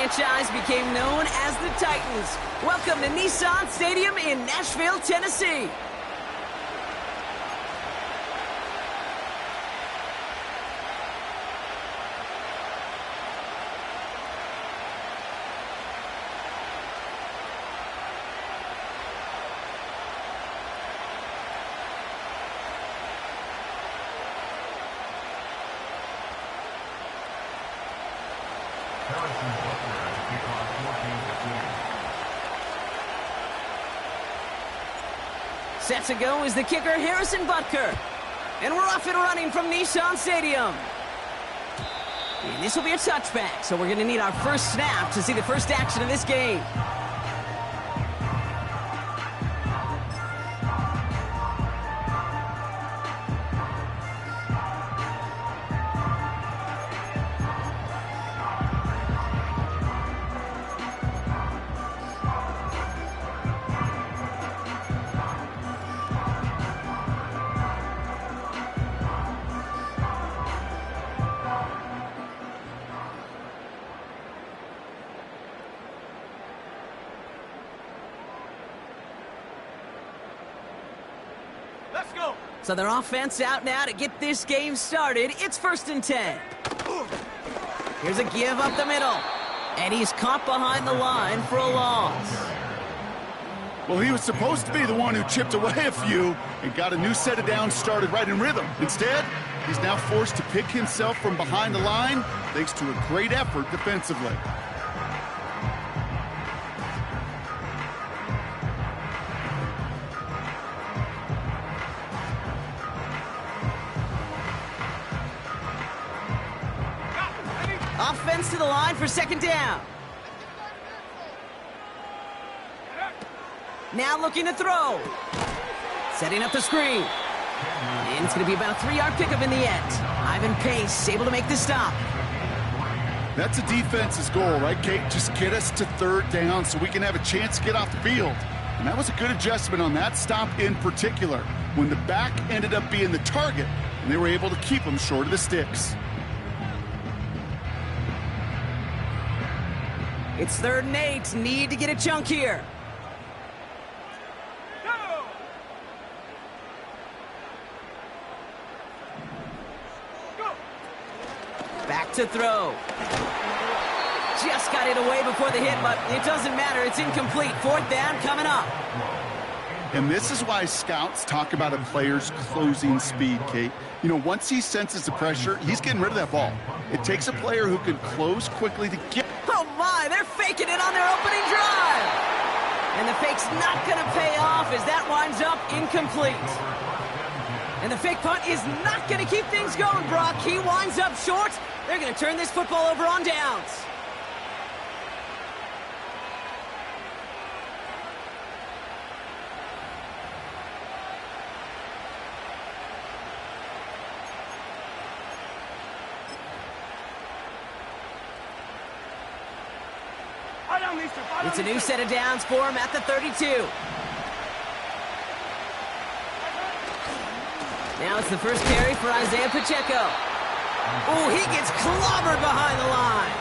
franchise became known as the Titans. Welcome to Nissan Stadium in Nashville, Tennessee. Set to go is the kicker, Harrison Butker. And we're off and running from Nissan Stadium. And this will be a touchback, so we're going to need our first snap to see the first action of this game. Let's go. So their offense out now to get this game started. It's 1st and 10. Here's a give up the middle. And he's caught behind the line for a loss. Well, he was supposed to be the one who chipped away a few and got a new set of downs started right in rhythm. Instead, he's now forced to pick himself from behind the line thanks to a great effort defensively. Offense to the line for 2nd down. Now looking to throw. Setting up the screen. And it's going to be about a 3-yard pickup in the end. Ivan Pace able to make the stop. That's a defense's goal, right, Kate? Just get us to 3rd down so we can have a chance to get off the field. And that was a good adjustment on that stop in particular, when the back ended up being the target, and they were able to keep him short of the sticks. It's 3rd and 8. Need to get a chunk here. Go. Go. Back to throw. Just got it away before the hit, but it doesn't matter. It's incomplete. 4th down coming up. And this is why scouts talk about a player's closing speed, Kate. You know, once he senses the pressure, he's getting rid of that ball. It takes a player who can close quickly to get... Oh my, they're faking it on their opening drive. And the fake's not going to pay off as that winds up incomplete. And the fake punt is not going to keep things going, Brock. He winds up short. They're going to turn this football over on downs. It's a new set of downs for him at the 32. Now it's the first carry for Isaiah Pacheco. Oh, he gets clobbered behind the line.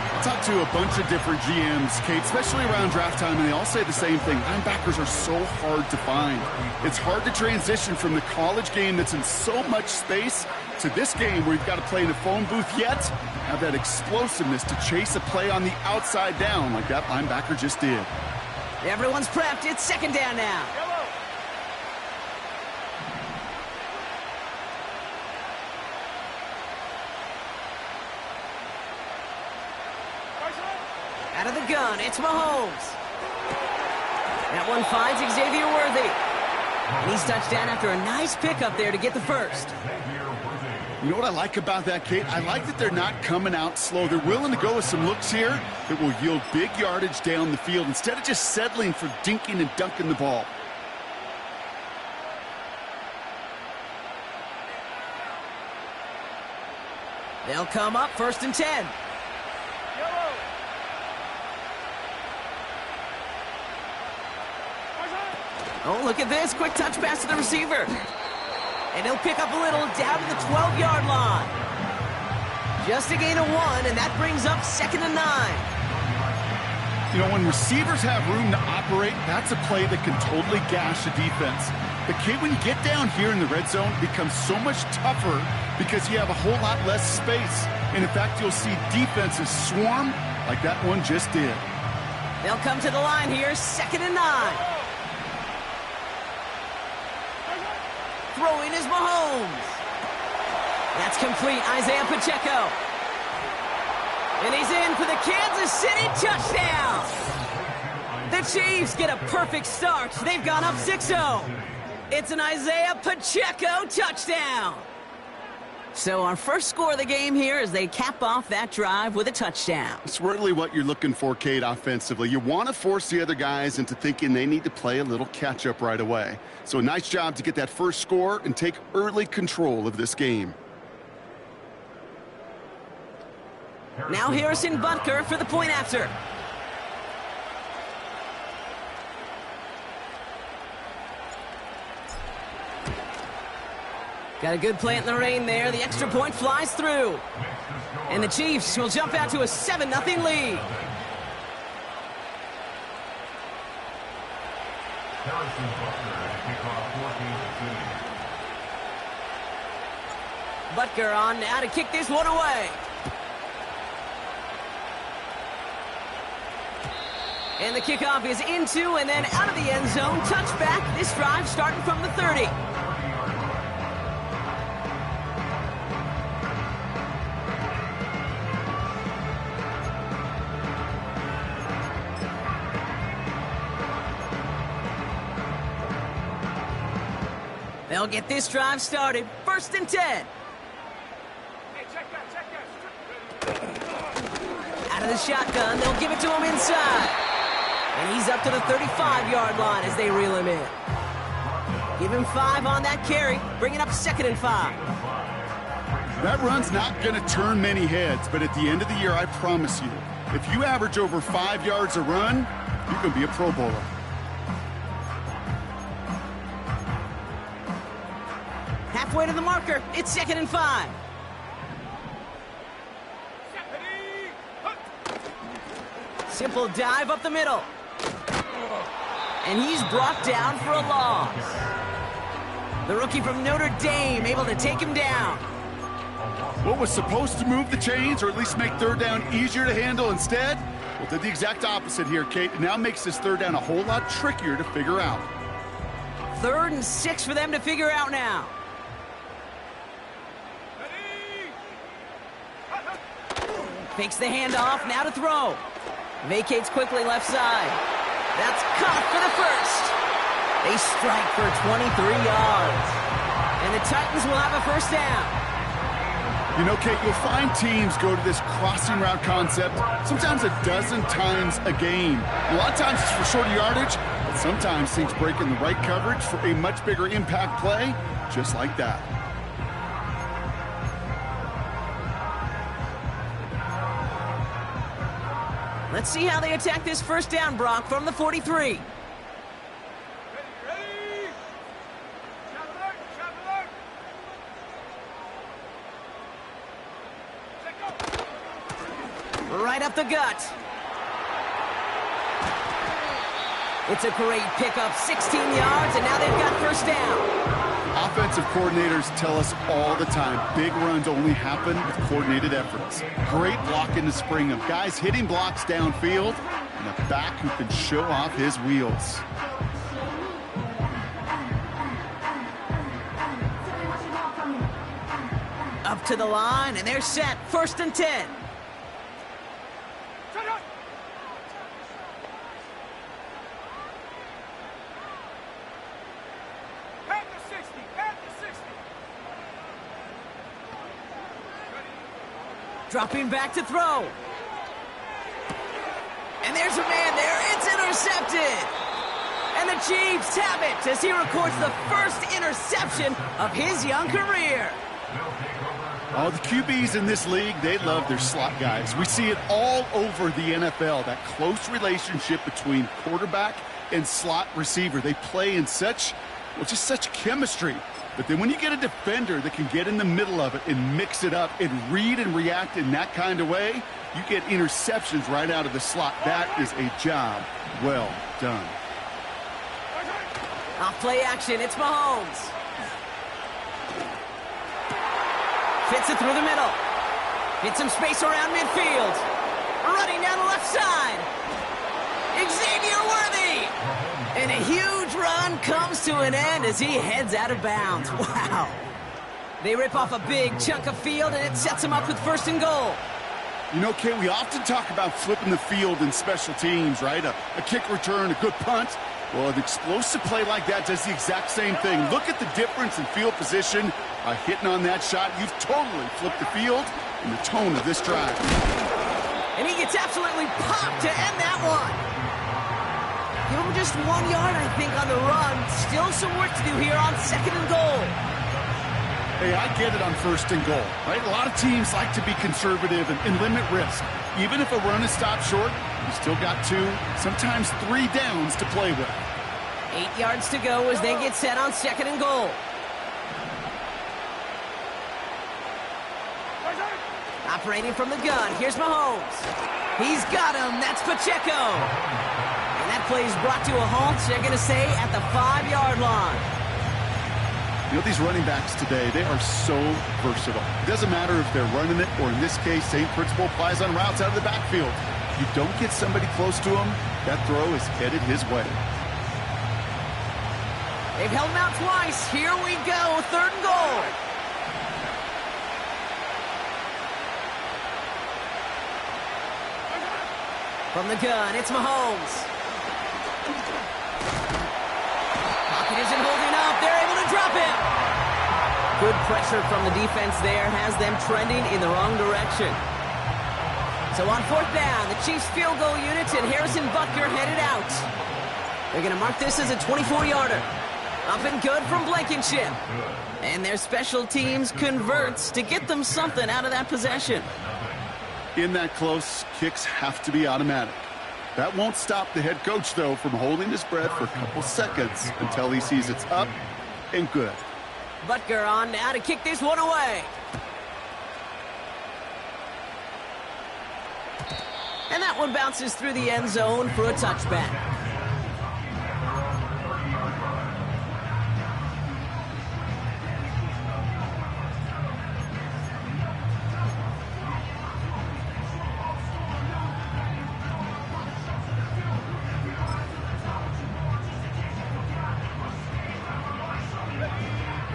I talked to a bunch of different GMs, Kate, especially around draft time, and they all say the same thing. Linebackers are so hard to find. It's hard to transition from the college game that's in so much space to this game where you've got to play in a phone booth yet have that explosiveness to chase a play on the outside down like that linebacker just did. Everyone's prepped. It's 2nd down now. Out of the gun, it's Mahomes. That one finds Xavier Worthy. And he's touched down after a nice pickup there to get the first. You know what I like about that, Kate? I like that they're not coming out slow. They're willing to go with some looks here that will yield big yardage down the field instead of just settling for dinking and dunking the ball. They'll come up 1st and 10. Oh, look at this. Quick touch pass to the receiver. And he'll pick up a little down to the 12-yard line. Just a gain of 1, and that brings up 2nd and 9. You know, when receivers have room to operate, that's a play that can totally gash a defense. But, Kate, when you get down here in the red zone, it becomes so much tougher because you have a whole lot less space. And, in fact, you'll see defenses swarm like that one just did. They'll come to the line here, 2nd and 9. Throwing is Mahomes. That's complete, Isaiah Pacheco. And he's in for the Kansas City touchdown. The Chiefs get a perfect start. They've gone up 6-0. It's an Isaiah Pacheco touchdown. So our first score of the game here as they cap off that drive with a touchdown. It's really what you're looking for, Kate, offensively. You want to force the other guys into thinking they need to play a little catch-up right away. So a nice job to get that first score and take early control of this game. Now Harrison Butker for the point after. Got a good plant in the rain there. The extra point flies through. And the Chiefs will jump out to a 7-0 lead. Butker on now to kick this one away. And the kickoff is into and then out of the end zone. Touchback. This drive starting from the 30. They'll get this drive started. 1st and 10. Hey, check that. Out of the shotgun, they'll give it to him inside. And he's up to the 35-yard line as they reel him in. Give him 5 on that carry, bringing up 2nd and 5. That run's not going to turn many heads, but at the end of the year, I promise you, if you average over 5 yards a run, you can be a Pro Bowler. Halfway to the marker, it's 2nd and 5. Simple dive up the middle. And he's brought down for a loss. The rookie from Notre Dame able to take him down. What was supposed to move the chains or at least make 3rd down easier to handle instead? Well, did the exact opposite here, Kate. It now makes this 3rd down a whole lot trickier to figure out. 3rd and 6 for them to figure out now. Fakes the handoff, now to throw. Vacates quickly left side. That's caught for the 1st. They strike for 23 yards. And the Titans will have a 1st down. You know, Kate, you'll find teams go to this crossing route concept sometimes a dozen times a game. A lot of times it's for shorter yardage, but sometimes things break in the right coverage for a much bigger impact play, just like that. Let's see how they attack this 1st down, Brock, from the 43. Ready? Shot alert! Set go! Right up the gut. It's a great pickup, 16 yards, and now they've got 1st down. Offensive coordinators tell us all the time, big runs only happen with coordinated efforts. Great block in the spring of guys hitting blocks downfield and a back who can show off his wheels. Up to the line, and they're set. 1st and 10. Dropping back to throw. And there's a man there. It's intercepted. And the Chiefs have it as he records the 1st interception of his young career. Oh, the QBs in this league, they love their slot guys. We see it all over the NFL, that close relationship between quarterback and slot receiver. They play in such, well, just such chemistry. But then when you get a defender that can get in the middle of it and mix it up and read and react in that kind of way, you get interceptions right out of the slot. That is a job well done. Off play action, it's Mahomes. Fits it through the middle. Hits some space around midfield. Running down the left side. Xavier Worthy. And a huge run comes to an end as he heads out of bounds. Wow. They rip off a big chunk of field, and it sets them up with 1st and goal. You know, Kay, we often talk about flipping the field in special teams, right? A kick return, a good punt. Well, an explosive play like that does the exact same thing. Look at the difference in field position. By hitting on that shot, you've totally flipped the field and the tone of this drive. And he gets absolutely popped to end that one. Give him just 1 yard, I think, on the run. Still some work to do here on 2nd and goal. Hey, I get it on 1st and goal, right? A lot of teams like to be conservative and limit risk. Even if a run is stopped short, you still got 2, sometimes 3 downs to play with. 8 yards to go as they get set on 2nd and goal. Operating from the gun, here's Mahomes. He's got him, that's Pacheco. And that play is brought to a halt, they're going to say, at the 5-yard line. You know, these running backs today, they are so versatile. It doesn't matter if they're running it, or in this case, same principle applies on routes out of the backfield. You don't get somebody close to him, that throw is headed his way. They've held him out twice. Here we go, 3rd and goal. From the gun, it's Mahomes. Pocket isn't holding up. They're able to drop it. Good pressure from the defense there has them trending in the wrong direction. So on 4th down, the Chiefs field goal units and Harrison Butker headed out. They're going to mark this as a 24-yarder. Up and good from Blankenship. And their special teams converts to get them something out of that possession. In that close, kicks have to be automatic. That won't stop the head coach, though, from holding his breath for a couple seconds until he sees it's up and good. Butker on now to kick this one away. And that one bounces through the end zone for a touchback.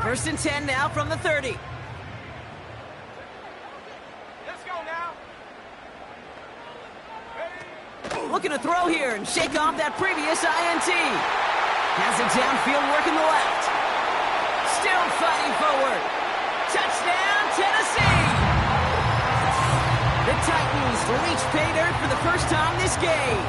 First and 10 now from the 30. Let's go now. Looking to throw here and shake off that previous INT. Has it downfield working the left. Still fighting forward. Touchdown, Tennessee! The Titans reach pay dirt for the first time this game.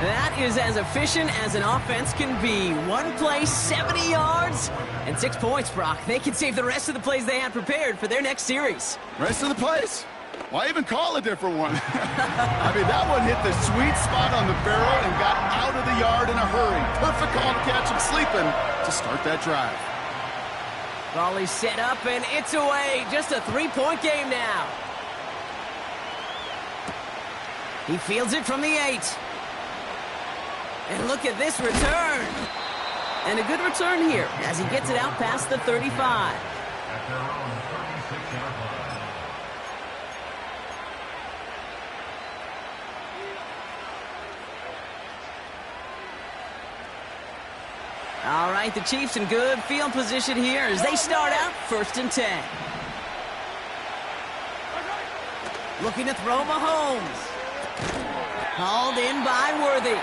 That is as efficient as an offense can be. One play, 70 yards, and 6 points, Brock. They can save the rest of the plays they had prepared for their next series. Rest of the plays? Why even call a different one? I mean, that one hit the sweet spot on the barrel and got out of the yard in a hurry. Perfect call to catch him sleeping to start that drive. Volley set up, and it's away. Just a 3-point game now. He fields it from the 8. And look at this return. And a good return here as he gets it out past the 35. All right, the Chiefs in good field position here as they start out 1st and 10. Looking to throw Mahomes. Hauled in by Worthy.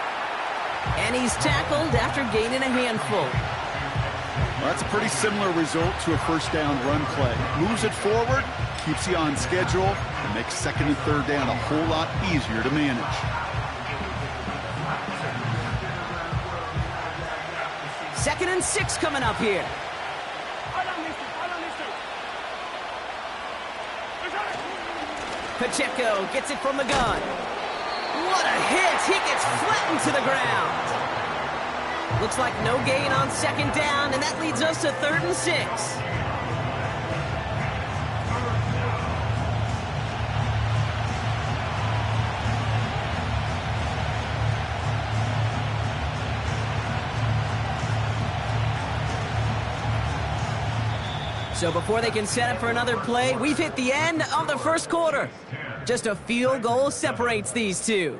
And he's tackled after gaining a handful. Well, that's a pretty similar result to a first down run play. Moves it forward, keeps you on schedule, and makes 2nd and 3rd down a whole lot easier to manage. Second and 6 coming up here. Pacheco gets it from the gun. What a hit! He gets flattened to the ground. Looks like no gain on second down, and that leads us to 3rd and 6. So before they can set up for another play, we've hit the end of the first quarter. Just a field goal separates these two.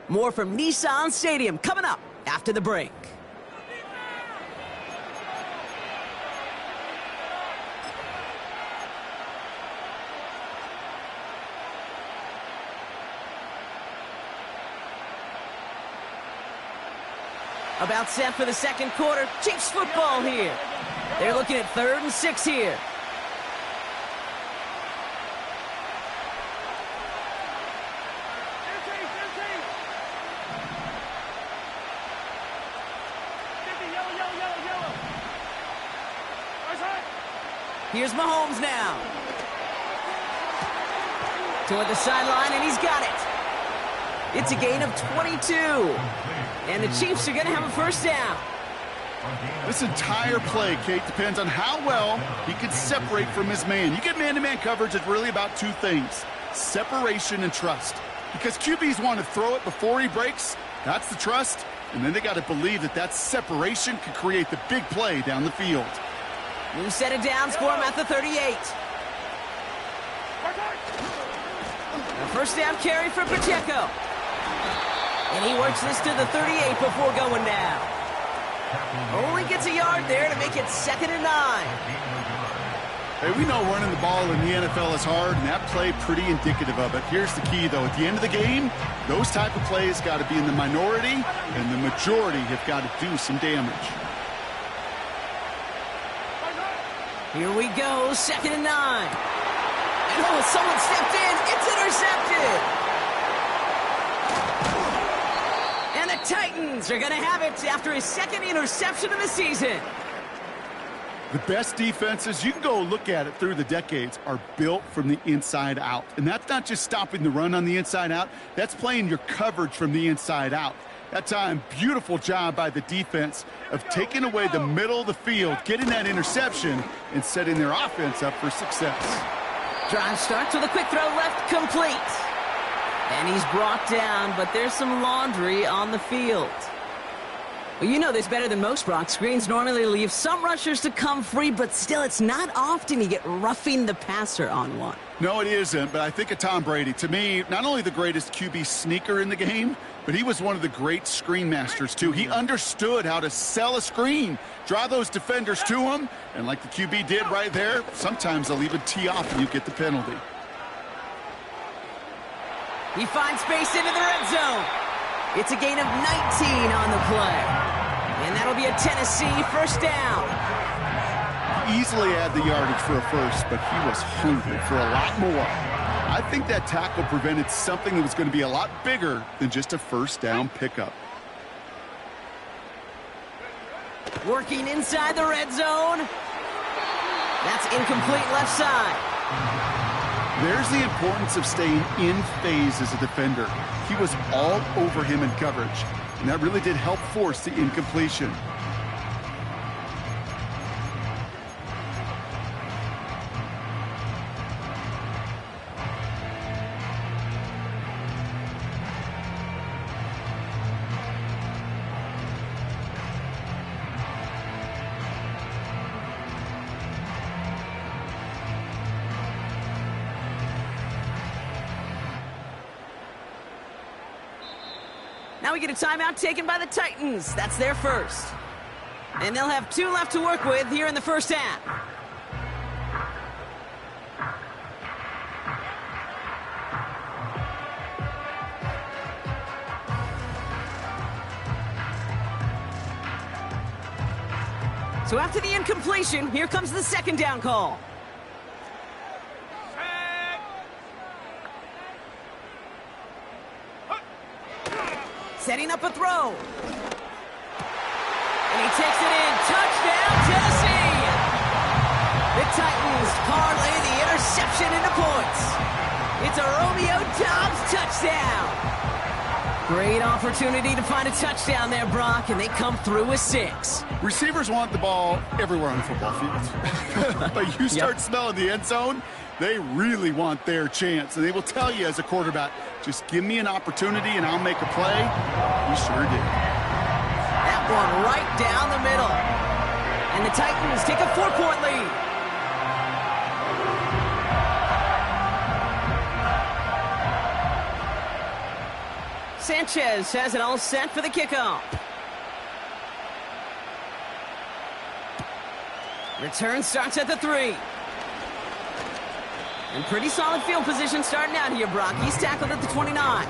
More from Nissan Stadium coming up after the break. About set for the second quarter. Chiefs football here. They're looking at 3rd and 6 here. Here's Mahomes now. Toward the sideline, and he's got it. It's a gain of 22. And the Chiefs are going to have a first down. This entire play, Kate, depends on how well he can separate from his man. You get man-to-man coverage, it's really about two things: separation and trust. Because QBs want to throw it before he breaks. That's the trust. And then they got to believe that that separation can create the big play down the field. New set of downs for him at the 38. A first down carry for Pacheco. And he works this to the 38 before going down. Only gets a yard there to make it 2nd and 9. Hey, we know running the ball in the NFL is hard, and that play pretty indicative of it. Here's the key, though. At the end of the game, those type of plays got to be in the minority, and the majority have got to do some damage. Here we go, 2nd and 9. And oh, someone stepped in. It's intercepted. And the Titans are going to have it after his 2nd interception of the season. The best defenses, you can go look at it through the decades, are built from the inside out. And that's not just stopping the run on the inside out. That's playing your coverage from the inside out. That time, beautiful job by the defense of taking away the middle of the field, getting that interception, and setting their offense up for success. Drive starts with a quick throw left, complete. And he's brought down, but there's some laundry on the field. Well, you know this better than most, Brock. Screens normally leave some rushers to come free, but still, it's not often you get roughing the passer on one. No, it isn't, but I think of Tom Brady. To me, not only the greatest QB sneaker in the game, but he was one of the great screen masters, too. He understood how to sell a screen, draw those defenders to him, and like the QB did right there, sometimes they'll even tee off and you get the penalty. He finds space into the red zone. It's a gain of 19 on the play. And that'll be a Tennessee first down. Easily had the yardage for a first, but he was hungry for a lot more. I think that tackle prevented something that was going to be a lot bigger than just a first down pickup. Working inside the red zone. That's incomplete left side. There's the importance of staying in phase as a defender. He was all over him in coverage, and that really did help force the incompletion. Now we get a timeout taken by the Titans. That's their first. And they'll have 2 left to work with here in the first half. So after the incompletion, here comes the second down call. Setting up a throw. And he takes it in. Touchdown, Tennessee! The Titans parlay the interception into points. It's a Romeo Doubs touchdown. Great opportunity to find a touchdown there, Brock, and they come through with 6. Receivers want the ball everywhere on the football field. But you start smelling the end zone, they really want their chance. And they will tell you as a quarterback, just give me an opportunity and I'll make a play. He sure did. That one right down the middle. And the Titans take a 4-point lead. Sanchez has it all set for the kickoff. Return starts at the 3. And pretty solid field position starting out here, Brock. He's tackled at the 29.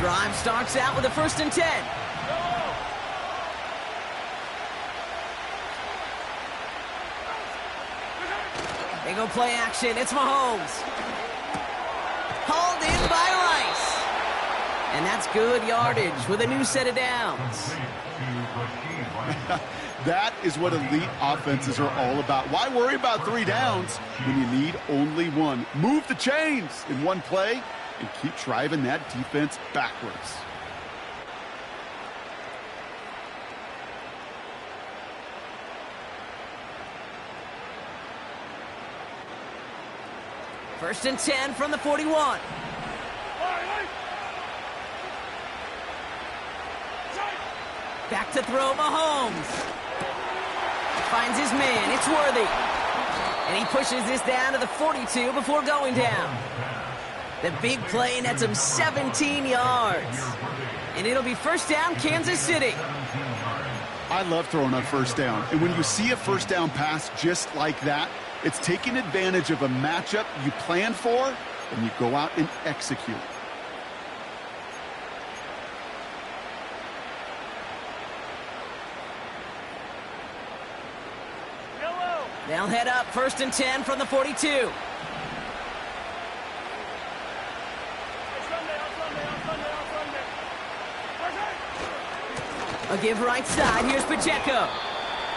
Drive starts out with a 1st and 10. They go play action. It's Mahomes. Hauled in by Rice. And that's good yardage with a new set of downs. That is what elite offenses are all about. Why worry about 3 downs when you need only 1? Move the chains in one play and keep driving that defense backwards. First and 10 from the 41. Back to throw, Mahomes. Finds his man, it's Worthy. And he pushes this down to the 42 before going down. The big play nets him 17 yards. And it'll be first down, Kansas City. I love throwing on first down. And when you see a first down pass just like that, it's taking advantage of a matchup you plan for, and you go out and execute. They'll head up first and 10 from the 42. A give right side. Here's Pacheco.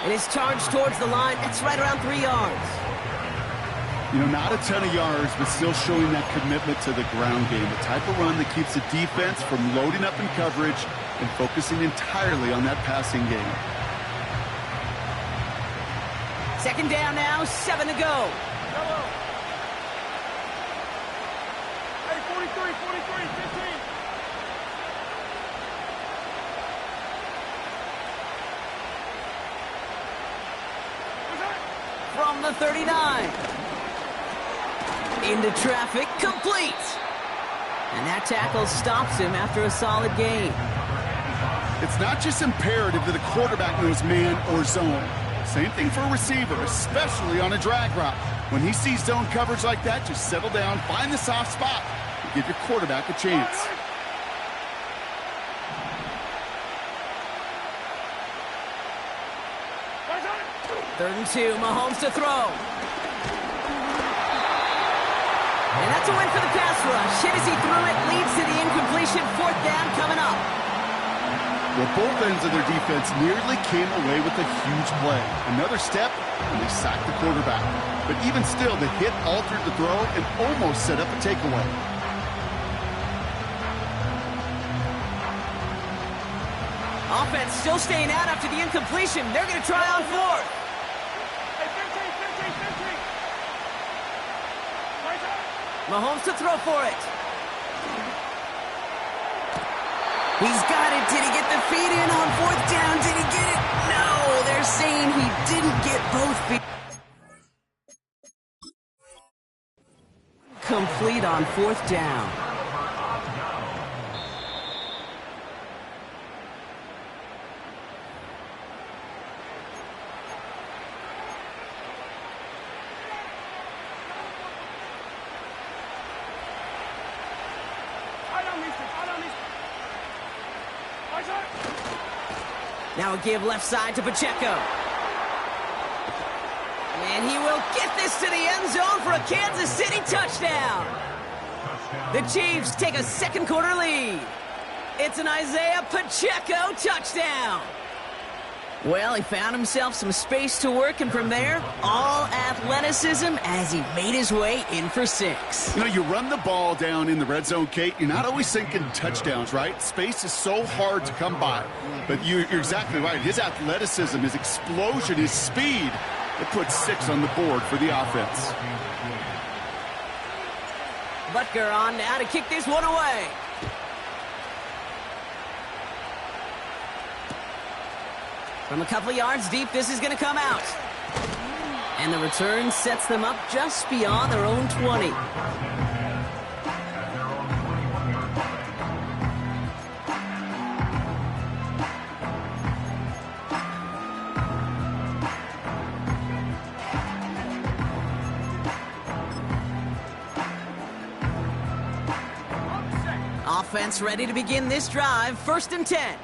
And his charge towards the line. That's right around 3 yards. You know, not a ton of yards, but still showing that commitment to the ground game. The type of run that keeps the defense from loading up in coverage and focusing entirely on that passing game. Second down now, 7 to go. Hey, 43, 15. From the 39. Into traffic, complete. And that tackle stops him after a solid gain. It's not just imperative that a quarterback knows man or zone. Same thing for a receiver, especially on a drag route. When he sees zone coverage like that, just settle down, find the soft spot, and give your quarterback a chance. Third and 2, Mahomes to throw. And that's a win for the pass rush. Hit as he threw it, leads to the incompletion. 4th down coming up. Well, both ends of their defense nearly came away with a huge play. Another step, and they sacked the quarterback. But even still, the hit altered the throw and almost set up a takeaway. Offense still staying out after the incompletion. They're going to try on 4th. Hey, 15. Mahomes to throw for it. He's got it. Did he get the feet in on 4th down? Did he get it? No, they're saying he didn't get both feet. Complete on 4th down. Now a give left side to Pacheco. And he will get this to the end zone for a Kansas City touchdown. The Chiefs take a second quarter lead. It's an Isaiah Pacheco touchdown. Well, he found himself some space to work, and from there, all athleticism as he made his way in for 6. You know, you run the ball down in the red zone, Kate, you're not always thinking touchdowns, right? Space is so hard to come by. But you're exactly right. His athleticism, his explosion, his speed, it puts 6 on the board for the offense. Butker on now to kick this one away. From a couple of yards deep, this is going to come out. And the return sets them up just beyond their own 20. Offense ready to begin this drive. 1st and 10.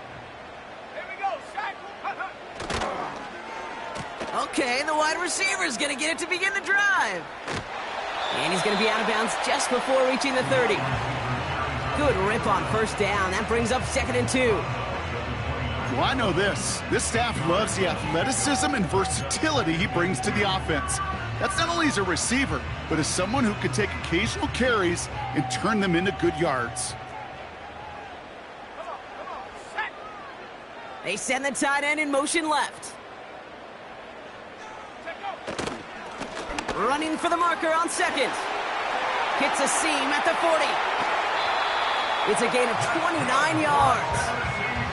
Okay, the wide receiver's going to get it to begin the drive. And he's going to be out of bounds just before reaching the 30. Good rip on 1st down. That brings up 2nd and 2. Well, I know this. This staff loves the athleticism and versatility he brings to the offense. That's not only as a receiver, but as someone who can take occasional carries and turn them into good yards. They send the tight end in motion left. Running for the marker on 2nd. Hits a seam at the 40. It's a gain of 29 yards.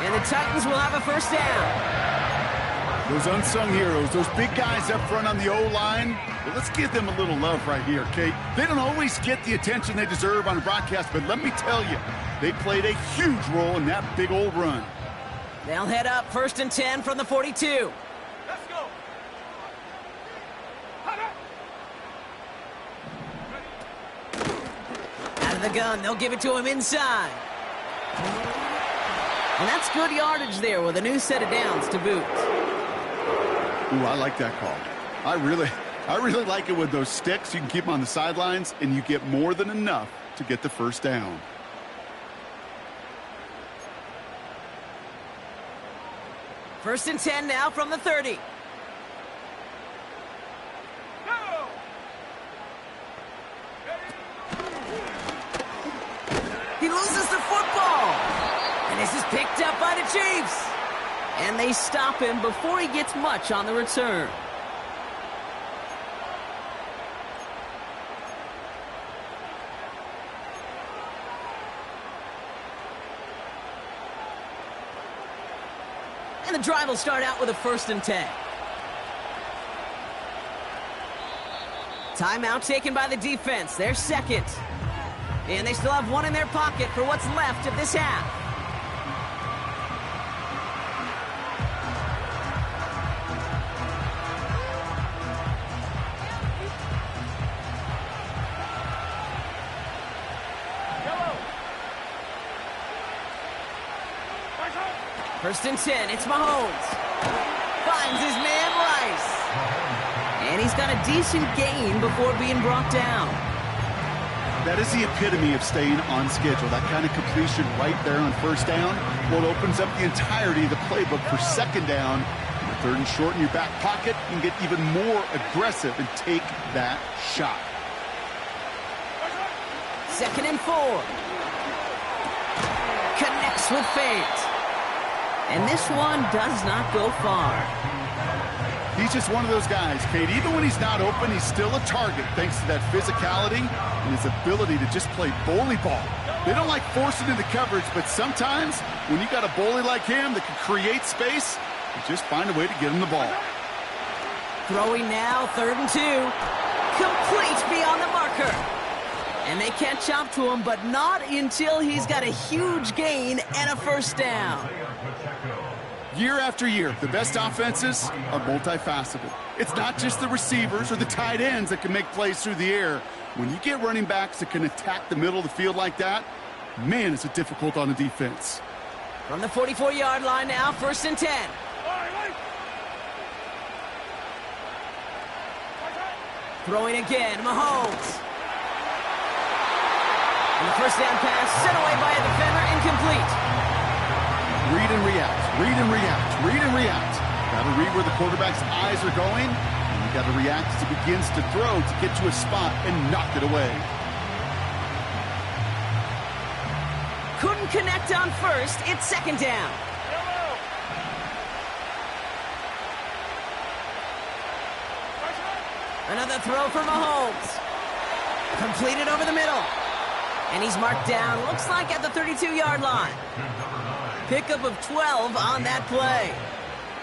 And the Titans will have a 1st down. Those unsung heroes, those big guys up front on the O-line, well, let's give them a little love right here, Kate. They don't always get the attention they deserve on a broadcast, but let me tell you, they played a huge role in that big old run. They'll head up 1st and 10 from the 42. Let's go. Out of the gun, they'll give it to him inside. And that's good yardage there with a new set of downs to boot. Ooh, I like that call. I really like it with those sticks. You can keep them on the sidelines, and you get more than enough to get the 1st down. First and 10 now from the 30. Go. He loses the football. And this is picked up by the Chiefs. And they stop him before he gets much on the return. And the drive will start out with a 1st and 10. Timeout taken by the defense. They're 2nd. And they still have 1 in their pocket for what's left of this half. First and 10, it's Mahomes. Finds his man Rice. And he's got a decent gain before being brought down. That is the epitome of staying on schedule. That kind of completion right there on 1st down. Well, it opens up the entirety of the playbook for 2nd down. 3rd and short in your back pocket, you can get even more aggressive and take that shot. 2nd and 4. Connects with Fate. And this one does not go far. He's just one of those guys, Kate. Even when he's not open, he's still a target thanks to that physicality and his ability to just play bully ball. They don't like forcing into coverage, but sometimes when you got a bully like him that can create space, you just find a way to get him the ball. Throwing now, 3rd and 2. Complete beyond the marker. And they catch up to him, but not until he's got a huge gain and a 1st down. Year after year, the best offenses are multifaceted. It's not just the receivers or the tight ends that can make plays through the air. When you get running backs that can attack the middle of the field like that, man, is it difficult on the defense. From the 44-yard line now, 1st and 10. Throwing again, Mahomes. And the 1st down pass sent away by a defender, incomplete. read and react, read and react, read and react. Got to read where the quarterback's eyes are going, and you got to react as he begins to throw to get to a spot and knock it away. Couldn't connect on first. It's second down. Another throw for Mahomes. Completed over the middle. And he's marked down, looks like at the 32-yard line. Pickup of 12 on that play.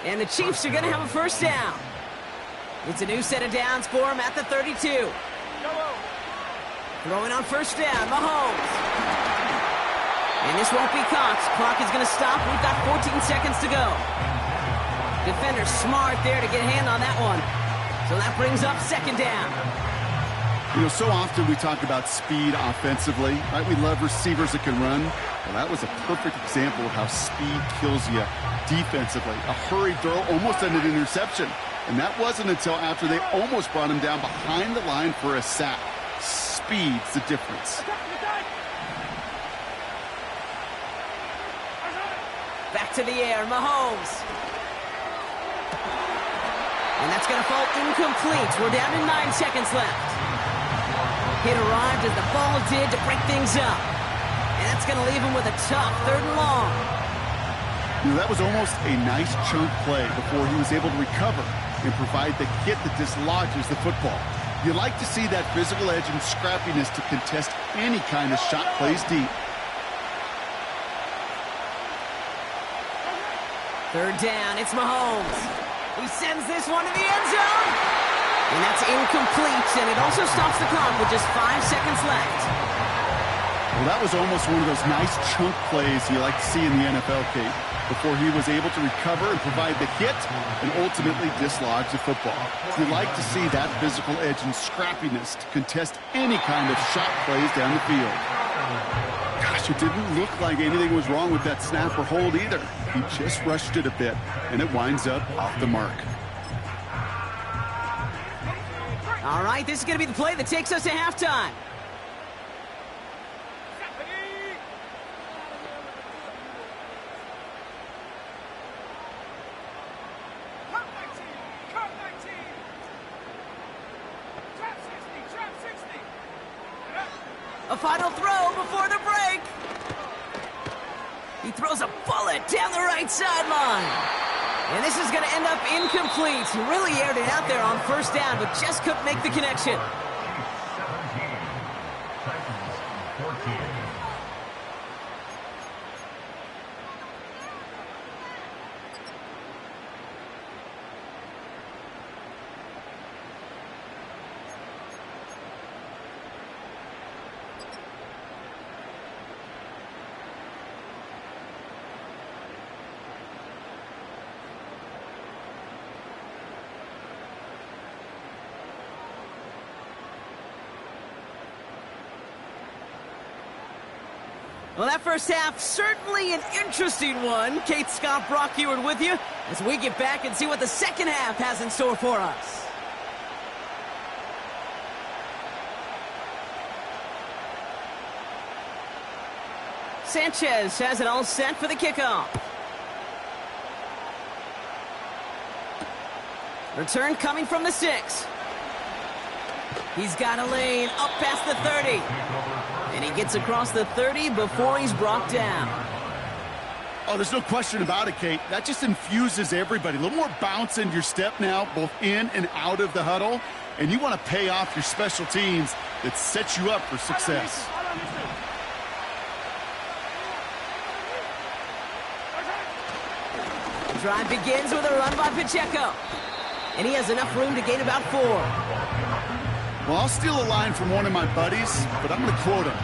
And the Chiefs are going to have a first down. It's a new set of downs for him at the 32. Throwing on first down, Mahomes. And this won't be caught. Clock is going to stop. We've got 14 seconds to go. Defender smart there to get a hand on that one. So that brings up second down. You know, so often we talk about speed offensively, right? We love receivers that can run. Well, that was a perfect example of how speed kills you defensively. A hurried throw almost ended an interception. And that wasn't until after they almost brought him down behind the line for a sack. Speed's the difference. Back to the air, Mahomes. And that's going to fall incomplete. We're down to 9 seconds left. Hit arrived as the ball did to break things up. And that's going to leave him with a tough 3rd and long. You know, that was almost a nice chunk play before he was able to recover and provide the hit that dislodges the football. You like to see that physical edge and scrappiness to contest any kind of shot plays deep. 3rd down, it's Mahomes. He sends this one to the end zone. And that's incomplete, and it also stops the clock with just 5 seconds left. Well, that was almost one of those nice chunk plays you like to see in the NFL, Kate, before he was able to recover and provide the hit and ultimately dislodge the football. You like to see that physical edge and scrappiness to contest any kind of shot plays down the field. Gosh, it didn't look like anything was wrong with that snap or hold either. He just rushed it a bit, and it winds up off the mark. All right, this is going to be the play that takes us to halftime. A final throw before the break. He throws a bullet down the right sideline. And this is going to end up incomplete. He really aired it out there on first down, but just couldn't make the connection. Well, that first half, certainly an interesting one. Kate, Scott, Brock Heward with you as we get back and see what the second half has in store for us. Sanchez has it all set for the kickoff. Return coming from the 6. He's got a lane up past the 30. And he gets across the 30 before he's brought down. Oh, there's no question about it, Kate. That just infuses everybody. A little more bounce in your step now, both in and out of the huddle. And you want to pay off your special teams that sets you up for success. The drive begins with a run by Pacheco. And he has enough room to gain about 4. Well, I'll steal a line from one of my buddies, but I'm going to quote him.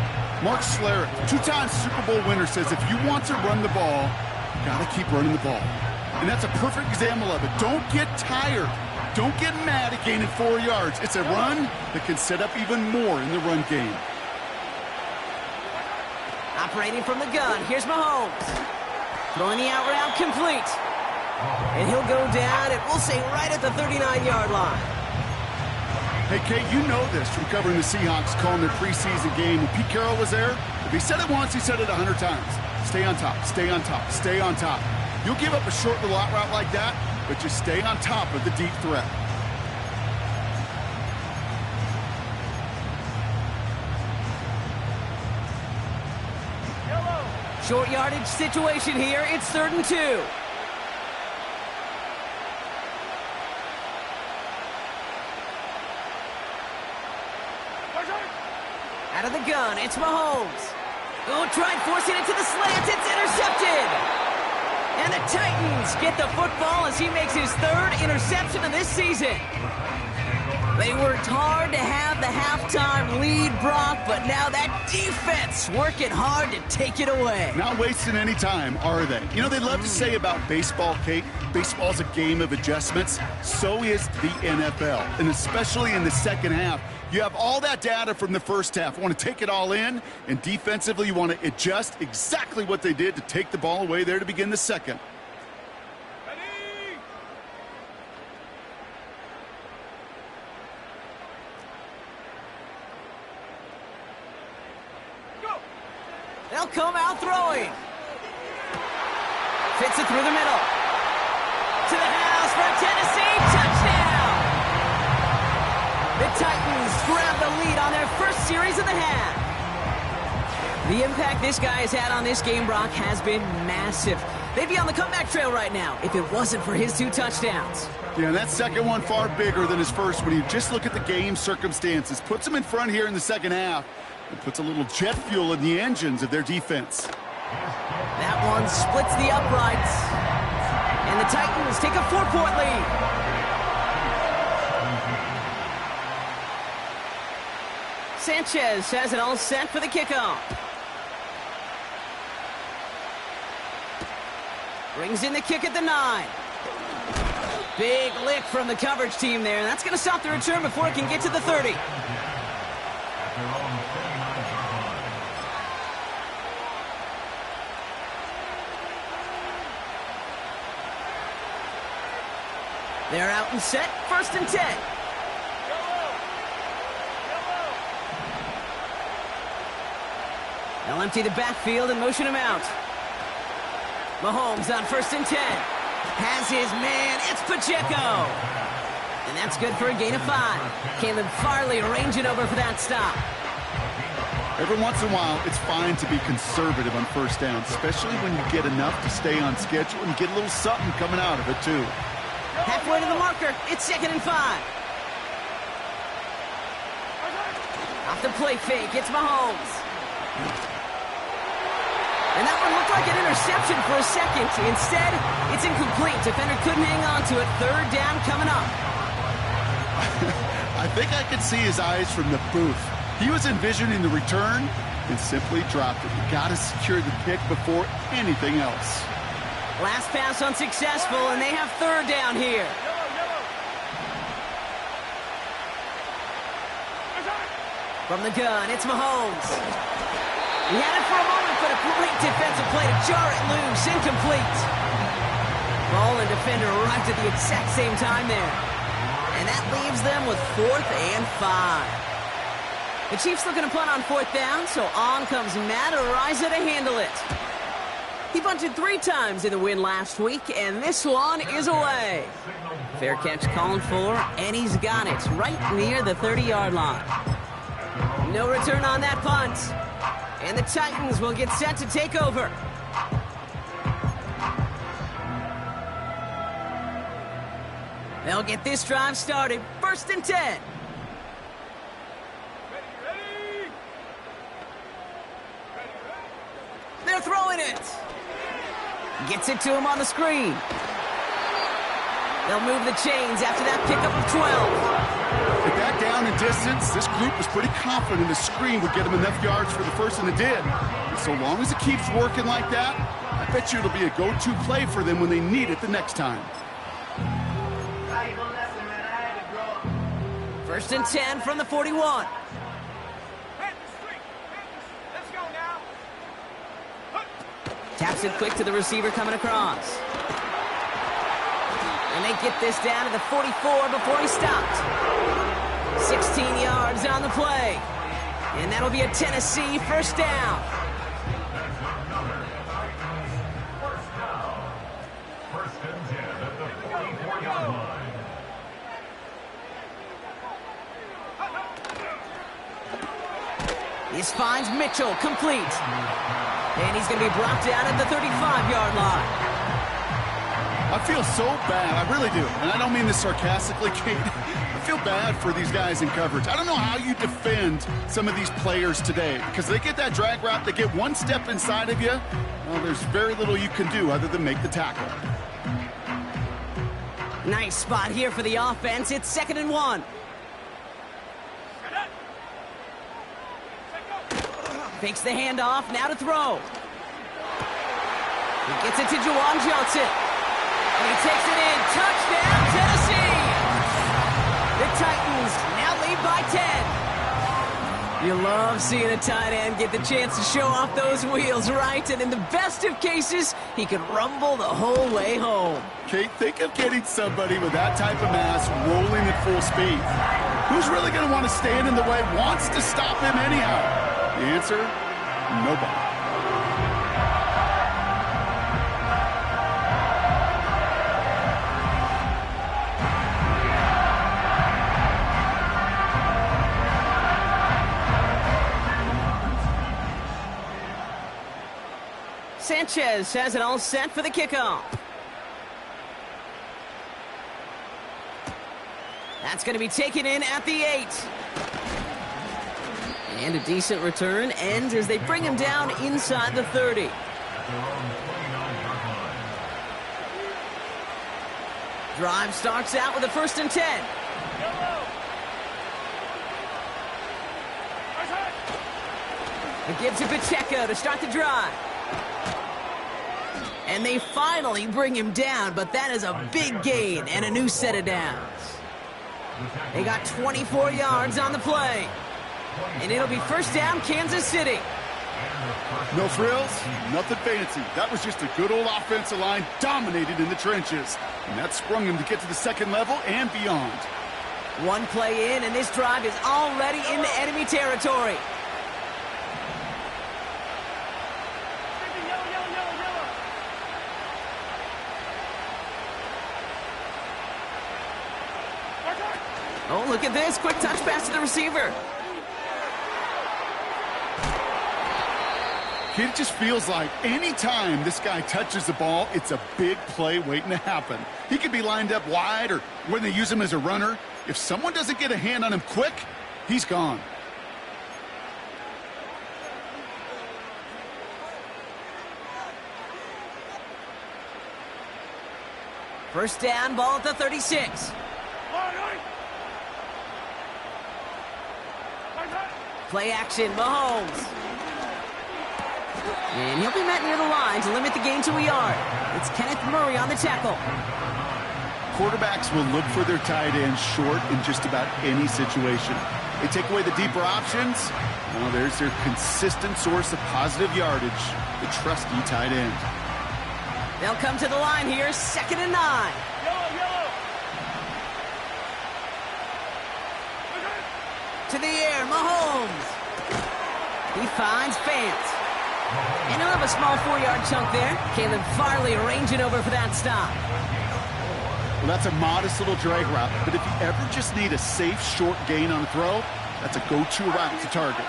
Mark Schlereth, 2-time Super Bowl winner, says if you want to run the ball, you got to keep running the ball. And that's a perfect example of it. Don't get tired. Don't get mad at gaining 4 yards. It's a run that can set up even more in the run game. Operating from the gun, here's Mahomes. Throwing the out route complete. And he'll go down, and we'll say right at the 39-yard line. Hey, Kate, you know this from covering the Seahawks, calling their preseason game. When Pete Carroll was there, if he said it once, he said it 100 times. stay on top, stay on top, stay on top. You'll give up a short little out route like that, but just stay on top of the deep threat. Short yardage situation here. It's 3rd and 2. Out of the gun, it's Mahomes. Oh, try forcing it to the slants. It's intercepted. And the Titans get the football as he makes his 3rd interception of this season. They worked hard to have the halftime lead, Brock, but now that defense working hard to take it away. Not wasting any time, are they? You know, they love to say about baseball, Kate, baseball's a game of adjustments. So is the NFL, and especially in the second half. You have all that data from the first half. You want to take it all in, and defensively you want to adjust exactly what they did to take the ball away there to begin the second. They'll come out throwing. Fits it through the middle. To the house for a Tennessee touchdown. The Titans grab the lead on their first series of the half. The impact this guy has had on this game, Brock, has been massive. They'd be on the comeback trail right now if it wasn't for his 2 touchdowns. Yeah, that second one far bigger than his first when you just look at the game circumstances. Puts him in front here in the second half. It puts a little jet fuel in the engines of their defense. That one splits the uprights. And the Titans take a 4-point lead. Sanchez has it all set for the kickoff. Brings in the kick at the 9. Big lick from the coverage team there. That's going to stop the return before it can get to the 30. They're out and set, 1st and 10. They'll empty the backfield and motion him out. Mahomes on 1st and 10. Has his man, it's Pacheco. And that's good for a gain of 5. Caleb Farley ranging over for that stop. Every once in a while, it's fine to be conservative on 1st down, especially when you get enough to stay on schedule and you get a little something coming out of it, too. Halfway to the marker, it's 2nd and 5. Off the play fake, it's Mahomes. And that one looked like an interception for a second. Instead, it's incomplete. Defender couldn't hang on to it. 3rd down coming up. I think I could see his eyes from the booth. He was envisioning the return and simply dropped it. You got to secure the pick before anything else. Last pass unsuccessful, and they have 3rd down here. From the gun, it's Mahomes. He had it for a moment, but a great defensive play to jar it loose. Incomplete. Ball and defender arrived at the exact same time there. And that leaves them with 4th and 5. The Chiefs looking to punt on 4th down, so on comes Matt Araiza to handle it. He bunted 3 times in the win last week, and this one is away. Fair catch called for, and he's got it right near the 30-yard line. No return on that punt. And the Titans will get set to take over. They'll get this drive started. 1st and 10. They're throwing it. Gets it to him on the screen. They'll move the chains after that pickup of 12. With that down in distance, this group was pretty confident the screen would get them enough yards for the first, and it did. And so long as it keeps working like that, I bet you it'll be a go-to play for them when they need it the next time. 1st and 10 from the 41. Taps it quick to the receiver coming across. And they get this down to the 44 before he stopped. 16 yards on the play. And that'll be a Tennessee 1st down. Chase finds Mitchell, complete. And he's going to be brought down at the 35-yard line. I feel so bad, I really do. And I don't mean this sarcastically, Kate. I feel bad for these guys in coverage. I don't know how you defend some of these players today because they get that drag route, they get one step inside of you. Well, there's very little you can do other than make the tackle. Nice spot here for the offense. It's 2nd and 1. Fakes the handoff, now to throw. He gets it to Juwan Johnson. And he takes it in. Touchdown, Tennessee! The Titans now lead by 10. You love seeing a tight end get the chance to show off those wheels, right? And in the best of cases, he can rumble the whole way home. Kate, think of getting somebody with that type of mass rolling at full speed. Who's really going to want to stand in the way, wants to stop him anyhow? The answer, nobody. Sanchez has it all set for the kickoff. That's going to be taken in at the 8. And a decent return ends as they bring him down inside the 30. Drive starts out with a 1st and 10. It gives to Pacheco to start the drive. And they finally bring him down, but that is a big gain and a new set of downs. They got 24 yards on the play. And it'll be 1st down, Kansas City. No frills, nothing fancy. That was just a good old offensive line dominated in the trenches. And that sprung him to get to the 2nd level and beyond. One play in, and this drive is already into enemy territory. Oh, look at this. Quick touch pass to the receiver. It just feels like any time this guy touches the ball, it's a big play waiting to happen. He could be lined up wide or when they use him as a runner. If someone doesn't get a hand on him quick, he's gone. First down, ball at the 36. Play action, Mahomes. And he'll be met near the line to limit the gain to a yard. It's Kenneth Murray on the tackle. Quarterbacks will look for their tight end short in just about any situation. They take away the deeper options. Well, there's their consistent source of positive yardage, the trusty tight end. They'll come to the line here, 2nd and 9. Yellow. To the air, Mahomes. He finds Fant. And he'll have a small 4-yard chunk there. Caleb Farley arranging over for that stop. Well, that's a modest little drag route, but if you ever just need a safe, short gain on a throw, that's a go-to route to target.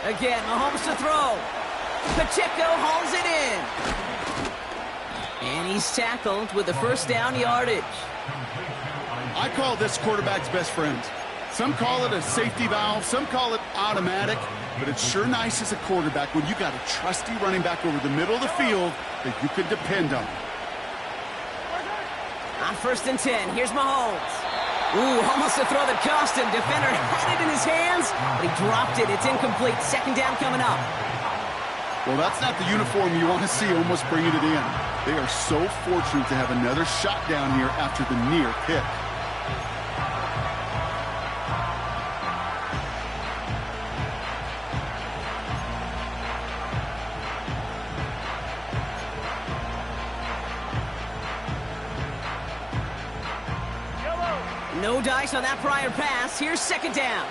Again, Mahomes to throw. Pacheco hauls it in. And he's tackled with the 1st down yardage. I call this quarterback's best friend. Some call it a safety valve, some call it automatic, but it's sure nice as a quarterback when you got a trusty running back over the middle of the field that you can depend on. On 1st and 10, here's Mahomes. Ooh, almost a throw that cost him. Defender had it in his hands, but he dropped it. It's incomplete. 2nd down coming up. Well, that's not the uniform you want to see almost bringing it in. They are so fortunate to have another shot down here after the near pick. No dice on that prior pass. Here's 2nd down.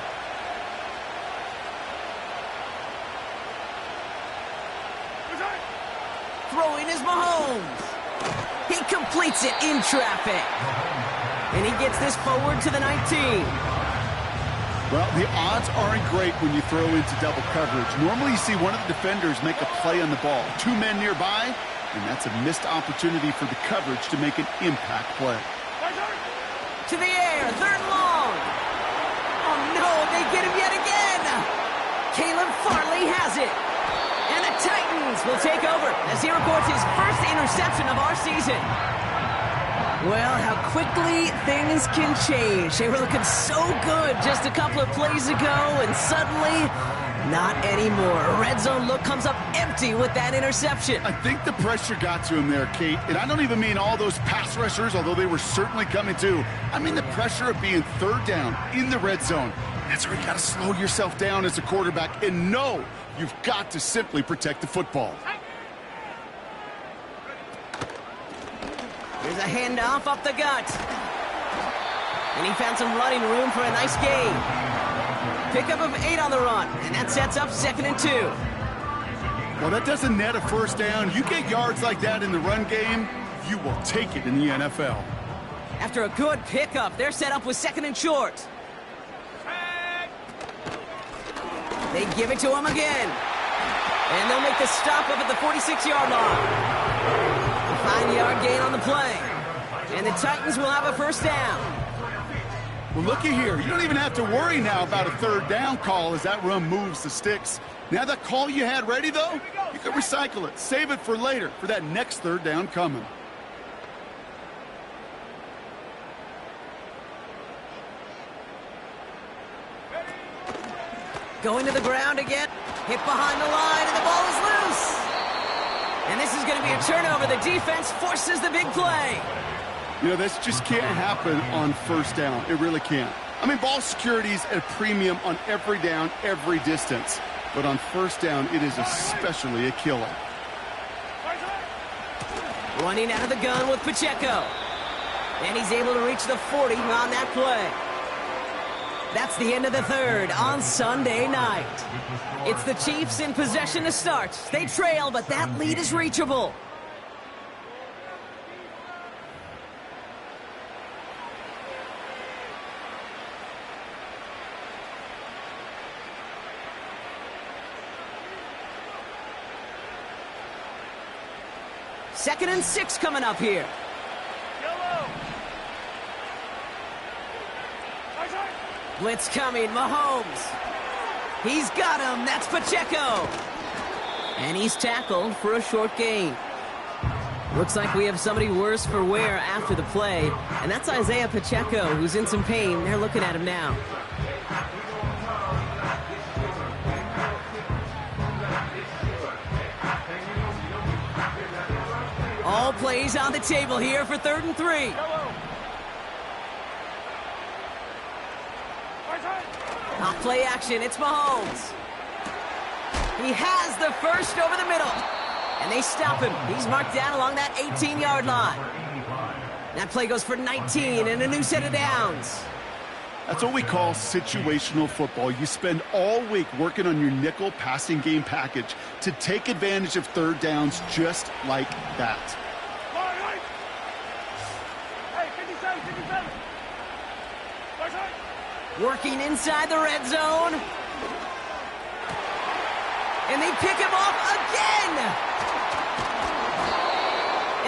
Throwing is Mahomes. He completes it in traffic. And he gets this forward to the 19. Well, the odds aren't great when you throw into double coverage. Normally you see one of the defenders make a play on the ball. Two men nearby, and that's a missed opportunity for the coverage to make an impact play. To the air, third and long. Oh no, they get him yet again. Caleb Farley has it. And the Titans will take over as he records his first interception of our season. Well, how quickly things can change. They were looking so good just a couple of plays ago, and suddenly, not anymore. A red zone look comes up empty with that interception. I think the pressure got to him there, Kate. And I don't even mean all those pass rushers, although they were certainly coming too. I mean the pressure of being third down in the red zone. That's where you got to slow yourself down as a quarterback and know you've got to simply protect the football. Here's a handoff up the gut. And he found some running room for a nice gain. Pickup of 8 on the run, and that sets up 2nd and 2. Well, that doesn't net a first down. You get yards like that in the run game, you will take it in the NFL. After a good pickup, they're set up with 2nd and short. They give it to him again. And they'll make the stop up at the 46-yard line. 5-yard gain on the play. And the Titans will have a first down. Well, looky here. You don't even have to worry now about a third down call as that run moves the sticks. Now that call you had ready, though, you can recycle it. Save it for later for that next third down coming. Going to the ground again. Hit behind the line, and the ball is loose. And this is going to be a turnover. The defense forces the big play. You know, this just can't happen on first down. It really can't. I mean, ball security's at a premium on every down, every distance. But on first down, it is especially a killer. Running out of the gun with Pacheco. And he's able to reach the 40 on that play. That's the end of the third on Sunday night. It's the Chiefs in possession to start. They trail, but that lead is reachable. Second and 6 coming up here. Blitz coming, Mahomes. He's got him, that's Pacheco. And he's tackled for a short gain. Looks like we have somebody worse for wear after the play, and that's Isaiah Pacheco, who's in some pain. They're looking at him now. All plays on the table here for 3rd and 3. Off play action, it's Mahomes. He has the first over the middle. And they stop him. He's marked down along that 18-yard line. That play goes for 19 and a new set of downs. That's what we call situational football. You spend all week working on your nickel passing game package to take advantage of third downs just like that. Working inside the red zone. And they pick him off again.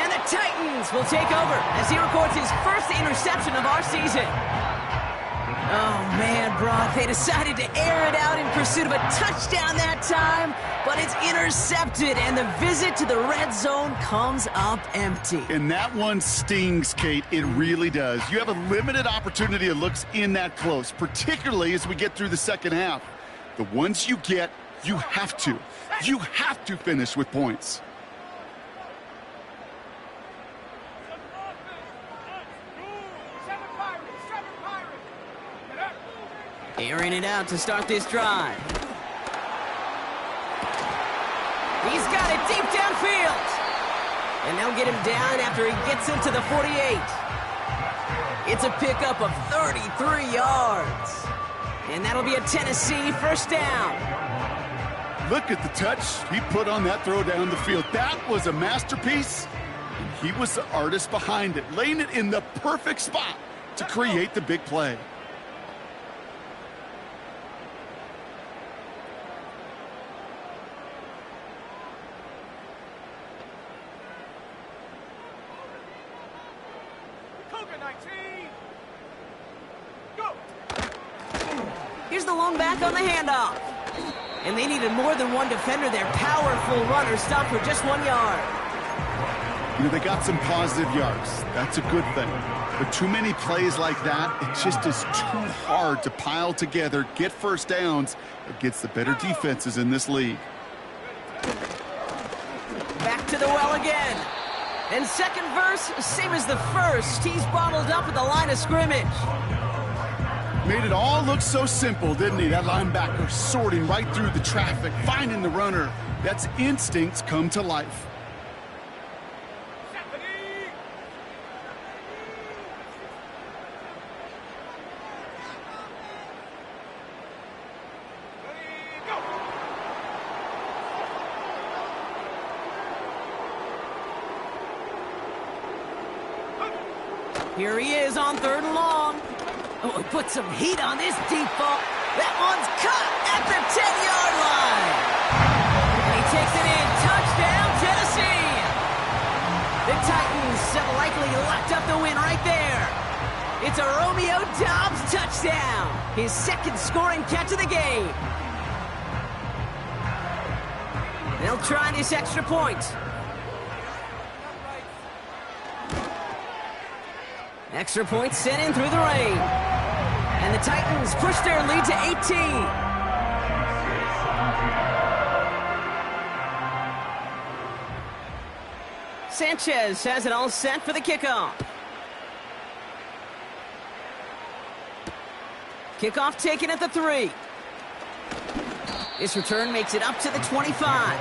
And the Titans will take over as he records his first interception of our season. Oh, man, Brock, they decided to air it out in pursuit of a touchdown that time, but it's intercepted, and the visit to the red zone comes up empty. And that one stings, Kate. It really does. You have a limited opportunity that looks in that close, particularly as we get through the second half. The ones you get, you have to finish with points. Airing it out to start this drive. He's got it deep downfield. And they'll get him down after he gets into the 48. It's a pickup of 33 yards. And that'll be a Tennessee first down. Look at the touch he put on that throw down the field. That was a masterpiece. And he was the artist behind it, laying it in the perfect spot to create the big play. Second 19. Go. Here's the lone back on the handoff. And they needed more than one defender. Their powerful runner stopped for just 1 yard. You know, they got some positive yards. That's a good thing. But too many plays like that, it just is too hard to pile together, get first downs against the better defenses in this league. Back to the well again. And second verse, same as the first. He's bottled up at the line of scrimmage. Made it all look so simple, didn't he? That linebacker sorting right through the traffic, finding the runner. That's instincts come to life. Here he is on third and long. Oh, he put some heat on this deep ball. That one's cut at the 10-yard line. And he takes it in. Touchdown, Tennessee. The Titans have likely locked up the win right there. It's a Romeo Doubs touchdown. His second scoring catch of the game. They'll try this extra point. Extra point sent in through the rain. And the Titans push their lead to 18. Sanchez has it all set for the kickoff. Kickoff taken at the 3. This return makes it up to the 25.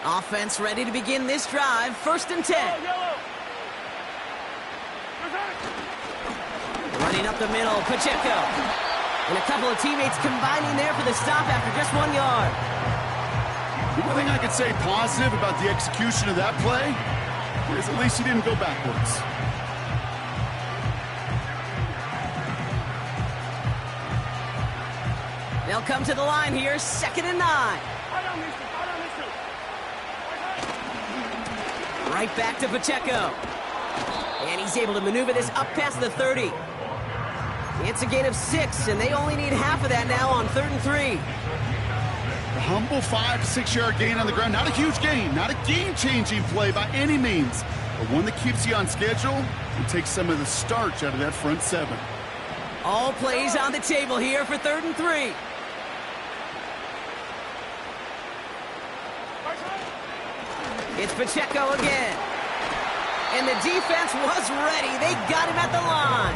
Offense ready to begin this drive. First and 10. Running up the middle, Pacheco. And a couple of teammates combining there for the stop after just 1 yard. The one thing I could say positive about the execution of that play is at least he didn't go backwards. They'll come to the line here, 2nd and 9. Right back to Pacheco. And he's able to maneuver this up past the 30. It's a gain of 6, and they only need half of that now on 3rd and 3. A humble 5 to 6 yard gain on the ground. Not a huge gain, not a game-changing play by any means, but one that keeps you on schedule and takes some of the starch out of that front 7. All plays on the table here for 3rd and 3. It's Pacheco again. And the defense was ready. They got him at the line.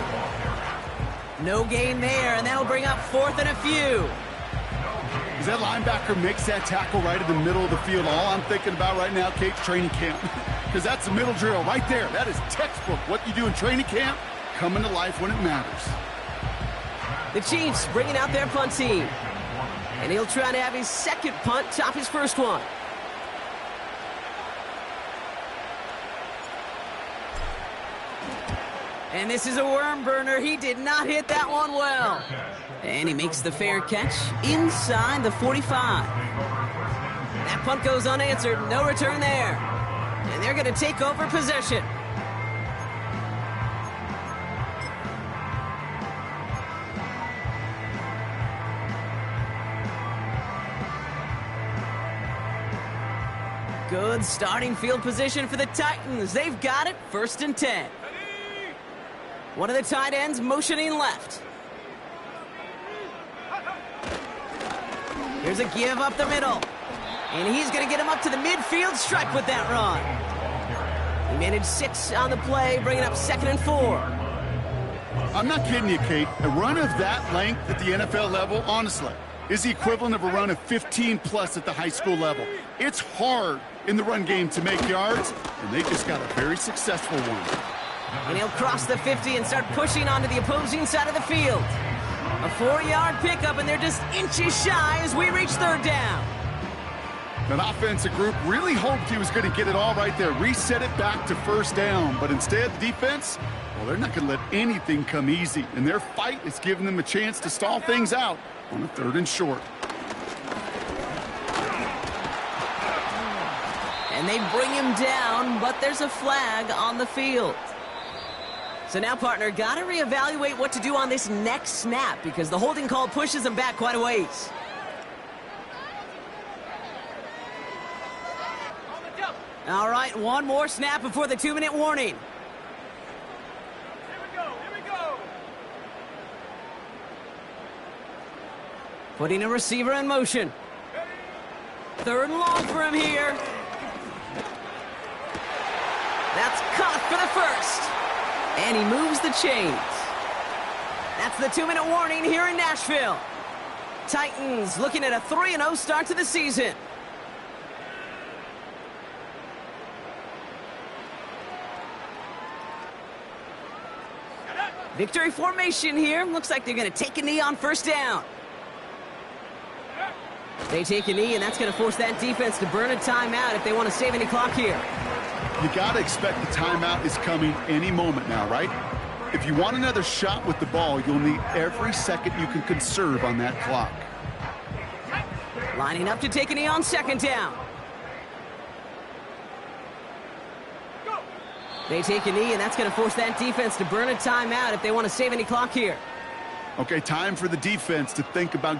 No gain there, and that'll bring up 4th and a few. As that linebacker makes that tackle right in the middle of the field, all I'm thinking about right now, Kate's training camp. Because that's the middle drill right there. That is textbook. What you do in training camp, coming to life when it matters. The Chiefs bringing out their punt team. And he'll try to have his second punt top his first one. And this is a worm burner. He did not hit that one well. And he makes the fair catch inside the 45. That punt goes unanswered. No return there. And they're going to take over possession. Good starting field position for the Titans. They've got it. 1st and 10. One of the tight ends motioning left. Here's a give up the middle. And he's going to get him up to the midfield stripe with that run. He managed 6 on the play, bringing up 2nd and 4. I'm not kidding you, Kate. A run of that length at the NFL level, honestly, is the equivalent of a run of 15-plus at the high school level. It's hard in the run game to make yards, and they just got a very successful one. And he'll cross the 50 and start pushing onto the opposing side of the field. A 4-yard pickup, and they're just inches shy as we reach 3rd down. That offensive group really hoped he was going to get it all right there, reset it back to 1st down. But instead, the defense, well, they're not going to let anything come easy. And their fight is giving them a chance to stall things out on a 3rd and short. And they bring him down, but there's a flag on the field. So now, partner, got to reevaluate what to do on this next snap because the holding call pushes him back quite a ways. All right, one more snap before the 2-minute warning. Here we go, here we go. Putting a receiver in motion. 3rd and long for him here. That's caught for the first. And he moves the chains. That's the 2-minute warning here in Nashville. Titans looking at a 3-0 start to the season. Victory formation here. Looks like they're going to take a knee on 1st down. They take a knee, and that's going to force that defense to burn a timeout if they want to save any clock here. You got to expect the timeout is coming any moment now, right? If you want another shot with the ball, you'll need every second you can conserve on that clock. Lining up to take a knee on 2nd down. They take a knee, and that's going to force that defense to burn a timeout if they want to save any clock here. Okay, time for the defense to think about